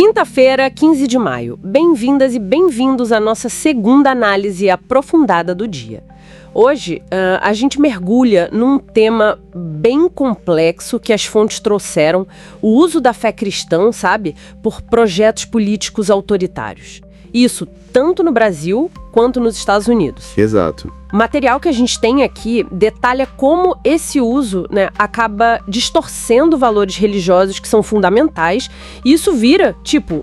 Quinta-feira, 15 de maio. Bem-vindas e bem-vindos à nossa segunda análise aprofundada do dia. Hoje, a gente mergulha num tema bem complexo que as fontes trouxeram, o uso da fé cristã, sabe, por projetos políticos autoritários. Isso tanto no Brasil quanto nos Estados Unidos. Exato. O material que a gente tem aqui detalha como esse uso, acaba distorcendo valores religiosos que são fundamentais, e isso vira,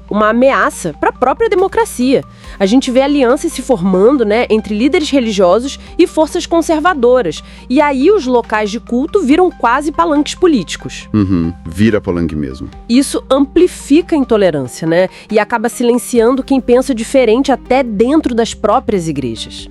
uma ameaça para a própria democracia. A gente vê alianças se formando, entre líderes religiosos e forças conservadoras. E aí os locais de culto viram quase palanques políticos. Vira palanque mesmo. Isso amplifica a intolerância, e acaba silenciando quem pensa diferente até dentro das próprias igrejas.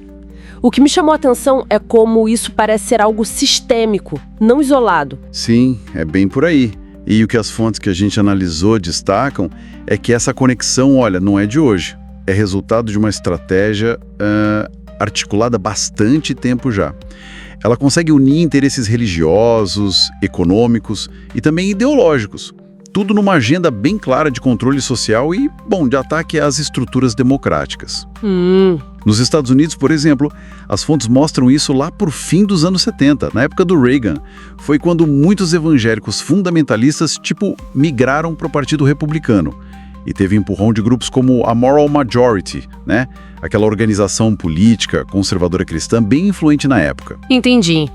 O que me chamou a atenção é como isso parece ser algo sistêmico, não isolado. Sim, é bem por aí. E o que as fontes que a gente analisou destacam é que essa conexão, não é de hoje. É resultado de uma estratégia articulada há bastante tempo já. Ela consegue unir interesses religiosos, econômicos e também ideológicos. Tudo numa agenda bem clara de controle social e, de ataque às estruturas democráticas. Nos Estados Unidos, por exemplo, as fontes mostram isso lá por fim dos anos 70, na época do Reagan. Foi quando muitos evangélicos fundamentalistas, migraram para o Partido Republicano. E teve empurrão de grupos como a Moral Majority, aquela organização política conservadora cristã bem influente na época. Entendi.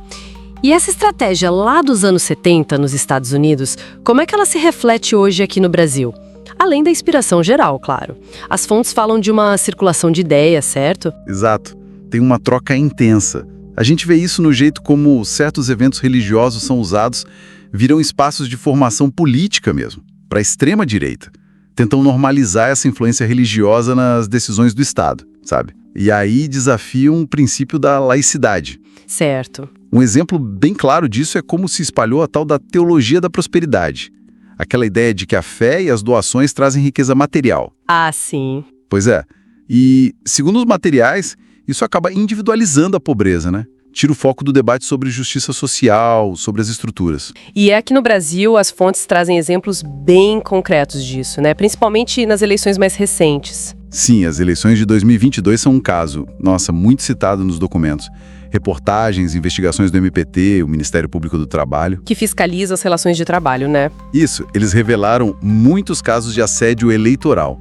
E essa estratégia lá dos anos 70 nos Estados Unidos, como é que ela se reflete hoje aqui no Brasil? Além da inspiração geral, claro. As fontes falam de uma circulação de ideias, certo? Exato. Tem uma troca intensa. A gente vê isso no jeito como certos eventos religiosos são usados, viram espaços de formação política mesmo, para a extrema-direita. Tentam normalizar essa influência religiosa nas decisões do Estado, sabe? E aí desafiam o princípio da laicidade. Certo. Um exemplo bem claro disso é como se espalhou a tal da teologia da prosperidade. Aquela ideia de que a fé e as doações trazem riqueza material. Ah, sim. Pois é. E, segundo os materiais, isso acaba individualizando a pobreza, Tira o foco do debate sobre justiça social, sobre as estruturas. E aqui no Brasil, as fontes trazem exemplos bem concretos disso, principalmente nas eleições mais recentes. Sim, as eleições de 2022 são um caso, muito citado nos documentos. Reportagens, investigações do MPT, o Ministério Público do Trabalho. Que fiscaliza as relações de trabalho, Isso, eles revelaram muitos casos de assédio eleitoral.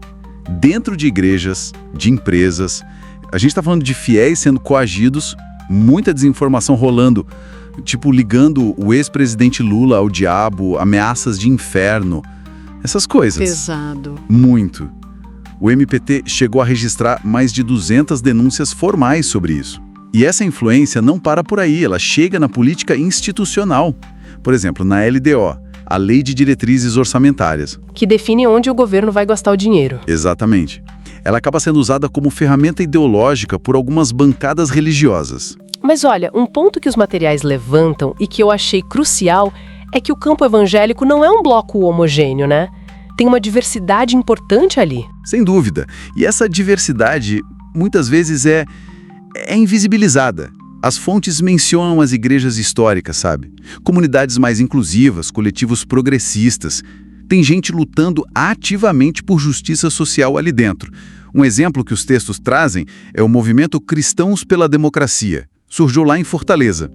Dentro de igrejas, de empresas. A gente está falando de fiéis sendo coagidos, muita desinformação rolando, ligando o ex-presidente Lula ao diabo, ameaças de inferno. Essas coisas. Pesado. Muito. O MPT chegou a registrar mais de 200 denúncias formais sobre isso. E essa influência não para por aí, ela chega na política institucional. Por exemplo, na LDO, a Lei de Diretrizes Orçamentárias. Que define onde o governo vai gastar o dinheiro. Exatamente. Ela acaba sendo usada como ferramenta ideológica por algumas bancadas religiosas. Mas olha, um ponto que os materiais levantam e que eu achei crucial é que o campo evangélico não é um bloco homogêneo, Tem uma diversidade importante ali. Sem dúvida. E essa diversidade, muitas vezes, é invisibilizada. As fontes mencionam as igrejas históricas, sabe? Comunidades mais inclusivas, coletivos progressistas. Tem gente lutando ativamente por justiça social ali dentro. Um exemplo que os textos trazem é o movimento Cristãos pela Democracia. Surgiu lá em Fortaleza.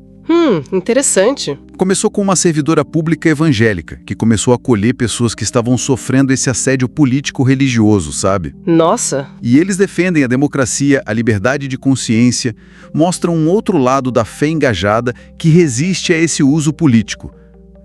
Interessante. Começou com uma servidora pública evangélica, que começou a acolher pessoas que estavam sofrendo esse assédio político-religioso, sabe? Nossa! E eles defendem a democracia, a liberdade de consciência, mostram um outro lado da fé engajada que resiste a esse uso político.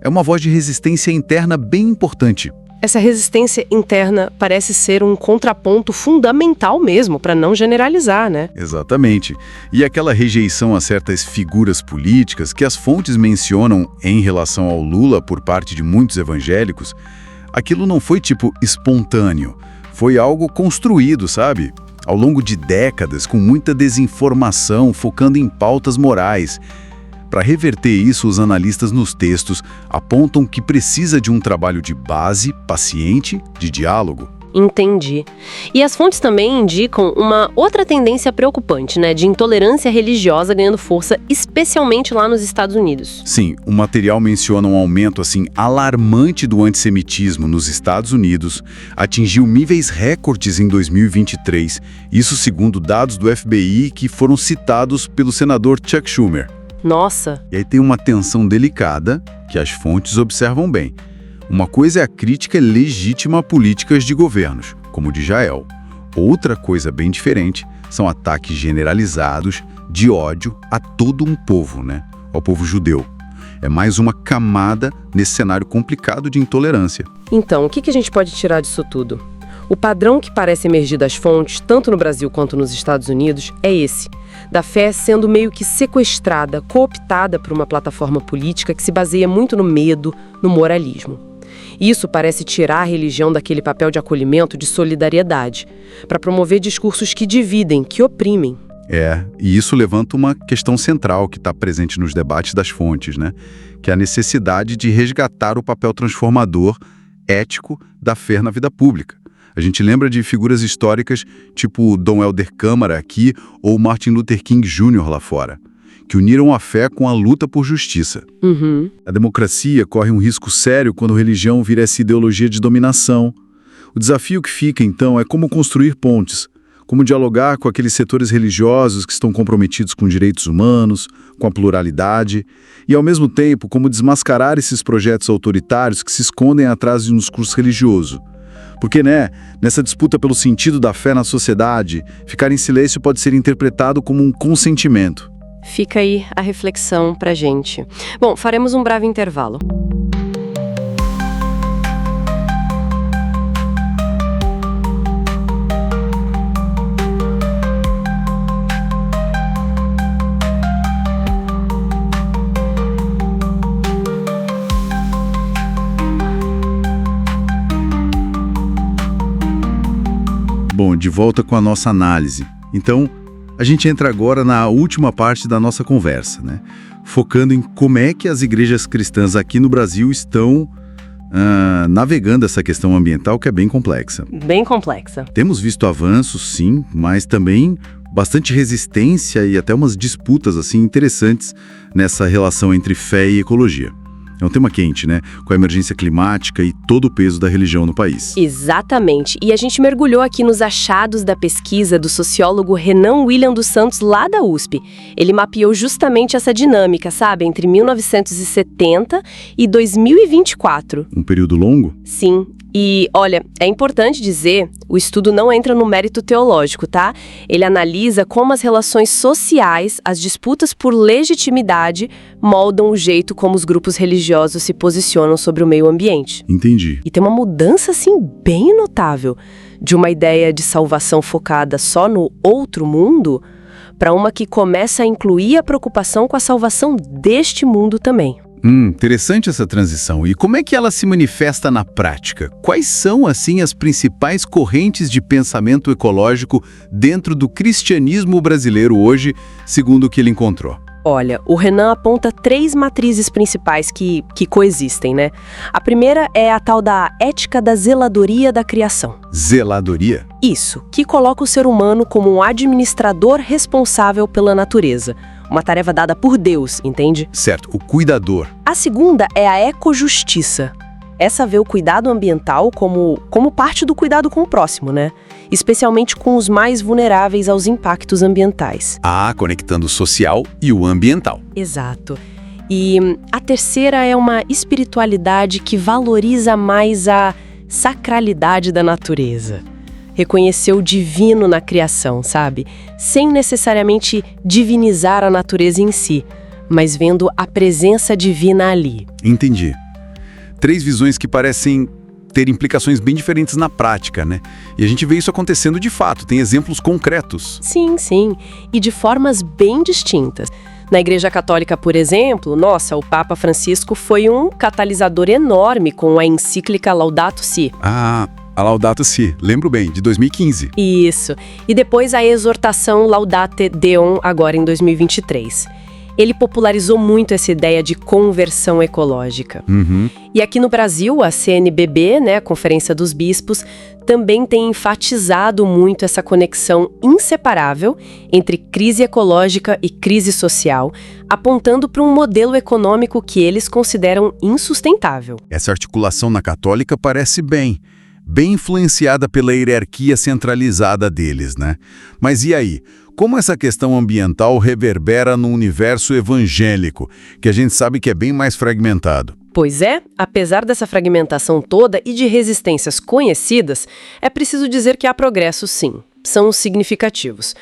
É uma voz de resistência interna bem importante. Essa resistência interna parece ser um contraponto fundamental mesmo, para não generalizar, Exatamente. E aquela rejeição a certas figuras políticas que as fontes mencionam em relação ao Lula por parte de muitos evangélicos, aquilo não foi espontâneo. Foi algo construído, sabe? Ao longo de décadas, com muita desinformação, focando em pautas morais. Para reverter isso, os analistas nos textos apontam que precisa de um trabalho de base, paciente, de diálogo. Entendi. E as fontes também indicam uma outra tendência preocupante, né, de intolerância religiosa ganhando força, especialmente lá nos Estados Unidos. Sim, o material menciona um aumento assim alarmante do antissemitismo nos Estados Unidos, atingiu níveis recordes em 2023, isso segundo dados do FBI que foram citados pelo senador Chuck Schumer. Nossa! E aí tem uma tensão delicada que as fontes observam bem. Uma coisa é a crítica legítima a políticas de governos, como o de Israel. Outra coisa bem diferente são ataques generalizados de ódio a todo um povo, né? Ao povo judeu. É mais uma camada nesse cenário complicado de intolerância. Então, o que a gente pode tirar disso tudo? O padrão que parece emergir das fontes, tanto no Brasil quanto nos Estados Unidos, é esse: da fé sendo meio que sequestrada, cooptada por uma plataforma política que se baseia muito no medo, no moralismo. Isso parece tirar a religião daquele papel de acolhimento, de solidariedade, para promover discursos que dividem, que oprimem. E isso levanta uma questão central que está presente nos debates das fontes, né? Que é a necessidade de resgatar o papel transformador, ético, da fé na vida pública. A gente lembra de figuras históricas tipo Dom Helder Câmara aqui ou Martin Luther King Jr. lá fora, que uniram a fé com a luta por justiça. Uhum. A democracia corre um risco sério quando a religião vira essa ideologia de dominação. O desafio que fica, então, é como construir pontes, como dialogar com aqueles setores religiosos que estão comprometidos com direitos humanos, com a pluralidade, e, ao mesmo tempo, como desmascarar esses projetos autoritários que se escondem atrás de um discurso religioso. Porque, nessa disputa pelo sentido da fé na sociedade, ficar em silêncio pode ser interpretado como um consentimento. Fica aí a reflexão pra gente. Bom, faremos um breve intervalo. Bom, de volta com a nossa análise. Então, a gente entra agora na última parte da nossa conversa, né? Focando em como é que as igrejas cristãs aqui no Brasil estão navegando essa questão ambiental que é bem complexa. Bem complexa. Temos visto avanços, sim, mas também bastante resistência e até umas disputas assim interessantes nessa relação entre fé e ecologia. É um tema quente, né? Com a emergência climática e todo o peso da religião no país. Exatamente. E a gente mergulhou aqui nos achados da pesquisa do sociólogo Renan William dos Santos, lá da USP. Ele mapeou justamente essa dinâmica, sabe? Entre 1970 e 2024. Um período longo? Sim. E, olha, é importante dizer, o estudo não entra no mérito teológico, tá? Ele analisa como as relações sociais, as disputas por legitimidade, moldam o jeito como os grupos religiosos se posicionam sobre o meio ambiente. Entendi. E tem uma mudança, assim, bem notável, de uma ideia de salvação focada só no outro mundo, para uma que começa a incluir a preocupação com a salvação deste mundo também. Interessante essa transição. E como é que ela se manifesta na prática? Quais são, assim, as principais correntes de pensamento ecológico dentro do cristianismo brasileiro hoje, segundo o que ele encontrou? Olha, o Renan aponta 3 matrizes principais que coexistem, né? A primeira é a tal da ética da zeladoria da criação. Zeladoria? Isso, que coloca o ser humano como um administrador responsável pela natureza. Uma tarefa dada por Deus, entende? Certo, o cuidador. A segunda é a ecojustiça. Essa vê o cuidado ambiental como parte do cuidado com o próximo, né? Especialmente com os mais vulneráveis aos impactos ambientais. Conectando o social e o ambiental. Exato. E a terceira é uma espiritualidade que valoriza mais a sacralidade da natureza. Reconhecer o divino na criação, sabe? Sem necessariamente divinizar a natureza em si, mas vendo a presença divina ali. Entendi. 3 visões que parecem ter implicações bem diferentes na prática, né? E a gente vê isso acontecendo de fato, tem exemplos concretos. Sim, sim. E de formas bem distintas. Na Igreja Católica, por exemplo, o Papa Francisco foi um catalisador enorme com a encíclica Laudato Si. A Laudato Si, lembro bem, de 2015. Isso. E depois a exortação Laudate Deum, agora em 2023. Ele popularizou muito essa ideia de conversão ecológica. Uhum. E aqui no Brasil, a CNBB, né, a Conferência dos Bispos, também tem enfatizado muito essa conexão inseparável entre crise ecológica e crise social, apontando para um modelo econômico que eles consideram insustentável. Essa articulação na católica parece bem influenciada pela hierarquia centralizada deles, né? Mas e aí? Como essa questão ambiental reverbera no universo evangélico, que a gente sabe que é bem mais fragmentado? Pois é, apesar dessa fragmentação toda e de resistências conhecidas, é preciso dizer que há progressos sim, são significativos.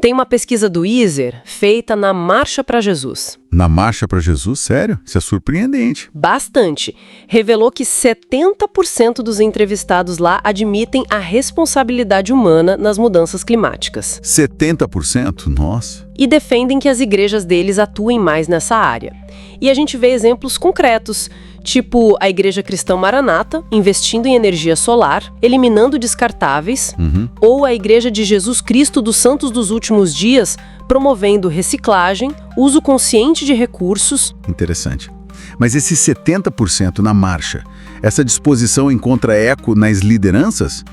Tem uma pesquisa do ISER feita na Marcha para Jesus. Na Marcha para Jesus? Sério? Isso é surpreendente. Bastante. Revelou que 70% dos entrevistados lá admitem a responsabilidade humana nas mudanças climáticas. 70%? Nossa. E defendem que as igrejas deles atuem mais nessa área. E a gente vê exemplos concretos, tipo a Igreja Cristã Maranata, investindo em energia solar, eliminando descartáveis, ou a Igreja de Jesus Cristo dos Santos dos Últimos Dias, promovendo reciclagem, uso consciente de recursos. Interessante. Mas esses 70% na marcha, essa disposição encontra eco nas lideranças?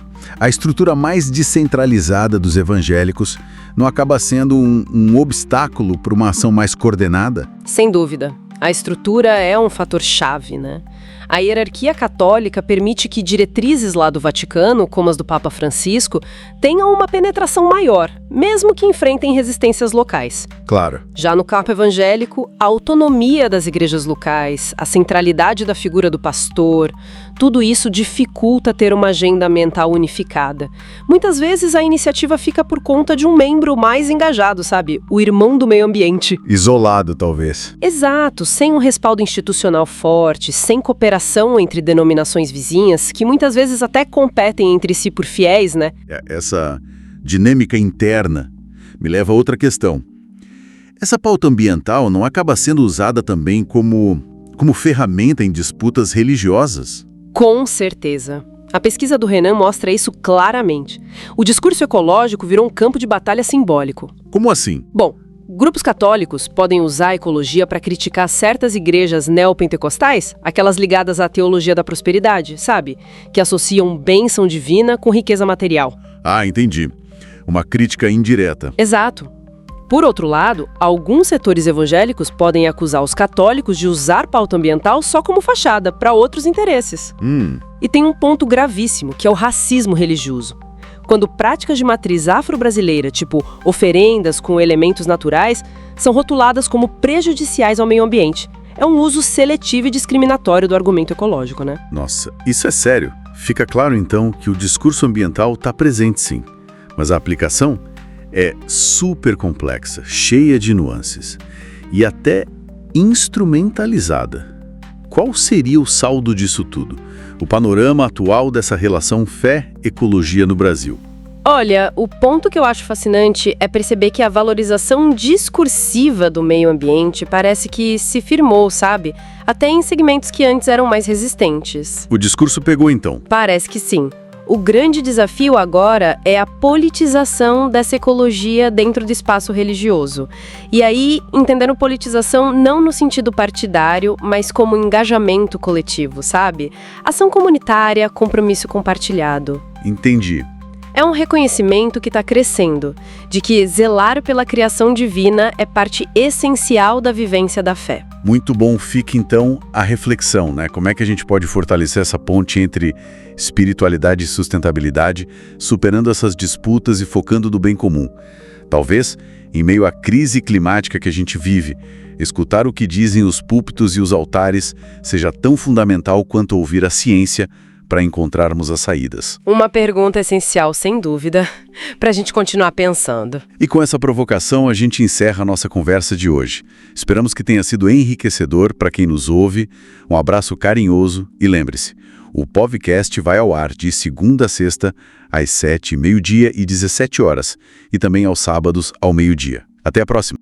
A estrutura mais descentralizada dos evangélicos não acaba sendo um obstáculo para uma ação mais coordenada? Sem dúvida. A estrutura é um fator-chave, né? A hierarquia católica permite que diretrizes lá do Vaticano, como as do Papa Francisco, tenham uma penetração maior, mesmo que enfrentem resistências locais. Claro. Já no campo evangélico, a autonomia das igrejas locais, a centralidade da figura do pastor, tudo isso dificulta ter uma agenda ambiental unificada. Muitas vezes a iniciativa fica por conta de um membro mais engajado, sabe? O irmão do meio ambiente. Isolado, talvez. Exato, sem um respaldo institucional forte, sem cooperação entre denominações vizinhas, que muitas vezes até competem entre si por fiéis, né? Essa dinâmica interna me leva a outra questão. Essa pauta ambiental não acaba sendo usada também como ferramenta em disputas religiosas? Com certeza. A pesquisa do Renan mostra isso claramente. O discurso ecológico virou um campo de batalha simbólico. Como assim? Bom, grupos católicos podem usar a ecologia para criticar certas igrejas neopentecostais, aquelas ligadas à teologia da prosperidade, sabe? Que associam bênção divina com riqueza material. Ah, entendi. Uma crítica indireta. Exato. Por outro lado, alguns setores evangélicos podem acusar os católicos de usar pauta ambiental só como fachada para outros interesses. E tem um ponto gravíssimo, que é o racismo religioso. Quando práticas de matriz afro-brasileira, tipo oferendas com elementos naturais, são rotuladas como prejudiciais ao meio ambiente. É um uso seletivo e discriminatório do argumento ecológico, né? Nossa, isso é sério. Fica claro, então, que o discurso ambiental está presente, sim. Mas a aplicação é super complexa, cheia de nuances e até instrumentalizada. Qual seria o saldo disso tudo? O panorama atual dessa relação fé-ecologia no Brasil? Olha, o ponto que eu acho fascinante é perceber que a valorização discursiva do meio ambiente parece que se firmou, sabe? Até em segmentos que antes eram mais resistentes. O discurso pegou, então? Parece que sim. O grande desafio agora é a politização dessa ecologia dentro do espaço religioso. E aí, entendendo politização não no sentido partidário, mas como engajamento coletivo, sabe? Ação comunitária, compromisso compartilhado. Entendi. É um reconhecimento que está crescendo, de que zelar pela criação divina é parte essencial da vivência da fé. Muito bom, fica então a reflexão, né? Como é que a gente pode fortalecer essa ponte entre espiritualidade e sustentabilidade, superando essas disputas e focando no bem comum? Talvez, em meio à crise climática que a gente vive, escutar o que dizem os púlpitos e os altares seja tão fundamental quanto ouvir a ciência para encontrarmos as saídas. Uma pergunta essencial, sem dúvida, para a gente continuar pensando. E com essa provocação, a gente encerra a nossa conversa de hoje. Esperamos que tenha sido enriquecedor para quem nos ouve. Um abraço carinhoso e lembre-se, o podcast vai ao ar de segunda a sexta, às 7, meio-dia e 17 horas, e também aos sábados, ao meio-dia. Até a próxima!